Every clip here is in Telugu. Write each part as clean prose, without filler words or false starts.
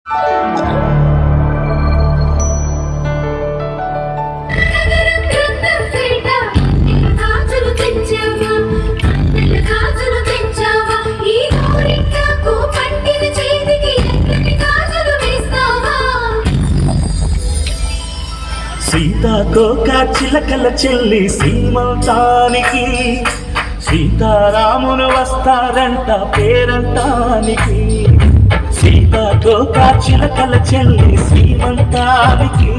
సీతాకోక చిలకల చెల్లి సీమంతానికి సీతారాములు వస్తారంట పేరంటానికి. సీతాకోక చిలకల చెల్లి సీమంతానికి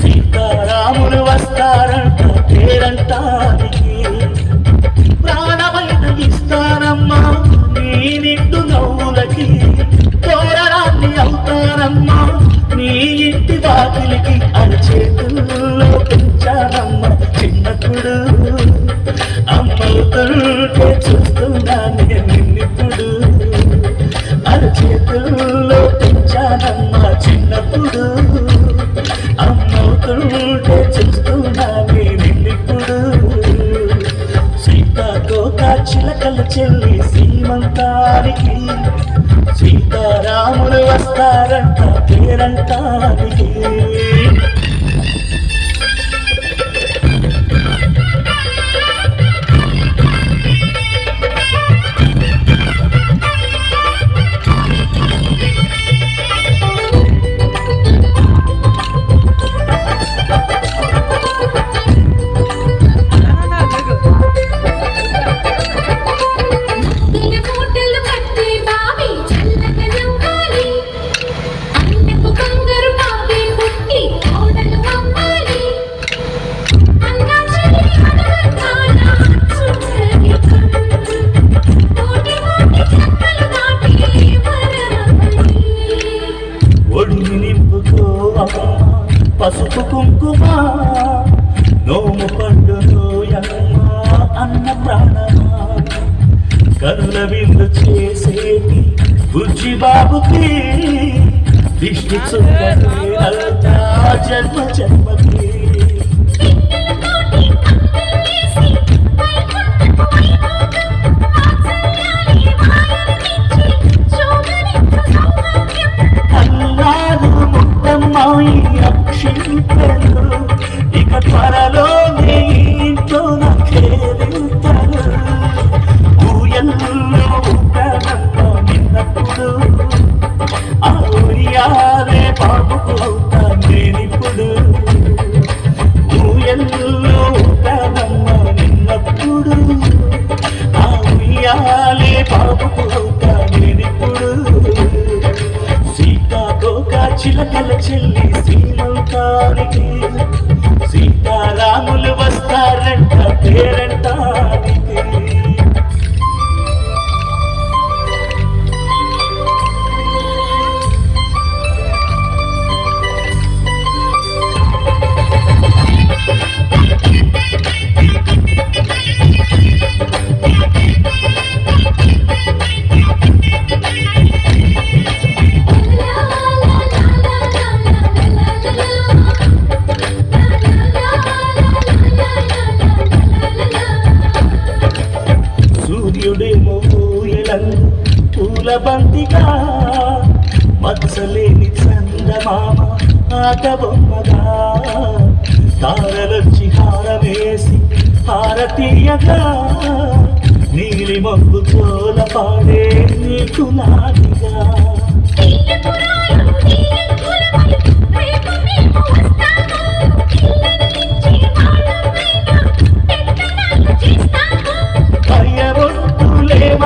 సీతారాములు వస్తారంట పేరంటానికి. ప్రాణమైన ఇస్తారమ్మా నీ నిండు నవ్వులకి, తోరణాన్ని అవుతారమ్మా నీ ఇంటి వాకిలికి. అరచేతుల్లో పెంచానమ్మ చిన్నప్పుడు, అమ్మవుతుంటే చూస్తున్నానే నిన్నిప్పుడు. అరచేతుల్లో పెంచానమ్మ చిన్నప్పుడు, అమ్మవుతుంటే చూస్తున్నానే నిన్నిప్పుడు. సీతాకోక చిలకల చెల్లి సీమంతానికి సీతారాములు వస్తారంట పేరంటానికి. పసుపు కుంకుమ నోము పండులోయమ్మ అన్న ప్రాణమా, కనుల విందు చేసేటి బుజ్జి బాబుకి దిష్టి చుట్టా జన్మ జన్మకి. అల్లారు ముద్దమ్మాయి అక్షింతలు ఇక త్వరలో నీ ఇంట్లో నాకేళ్తారు. ఊయల్లో ఉంటానమ్మ నిన్నప్పుడు, ఆ ఊరియాలే బాబుకు అవుతా నేనిప్పుడు. ఊయల్లో ఉంటానమ్మ నిన్నప్పుడు, ఆ ఊరియాలే బాబుకు అవుతా నేనిప్పుడు. సీతాకోక చిలకల చెల్లి సీమంతానికి సీతారాములు వస్తారంట పేరంటానికి. సూర్యుడేమో ఊయలందు పూల బంతిగా, మత్సలేని చందమామ ఆట బొమ్మగా. తారలొచ్చి హారమేసి హారతీయగా, నీలి మబ్బు జోల పాడే నీకు నాటిగా.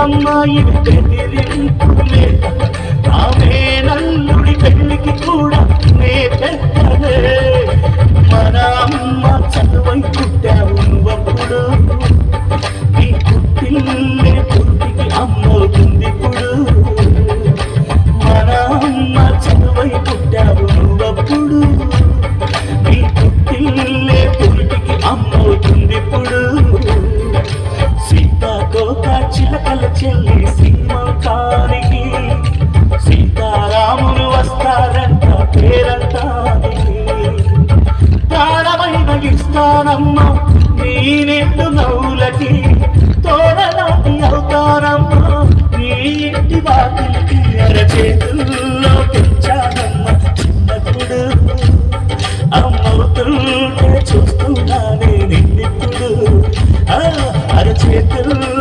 అమ్మాయి బెదిరింపులే, ఆమె నల్లుడి పెళ్లికి కూడా నే పెట్టలే. మన అమ్మ చదువై పుట్టావు నువ్వప్పుడు, నీ పుట్టిల్లే పుట్టికి అమ్మవుతుంది ఇప్పుడు. మన అమ్మ చదువై పుట్టావు నువ్వప్పుడు, నీ పుట్టిల్లే పుట్టికి అమ్మవుతుంది ఇప్పుడు. సీతాకోక చిలకల చెల్లి సీమంతానికి సీతారాములు వస్తారంట పేరంటానికి. ప్రాణమైన ఇస్తానమ్మ నీ నిండు నవ్వులకి, తోరణాన్ని అవుతానమ్మ నీ ఇంటి వాకిలికి. అరచేతుల్లో చేతుల్లో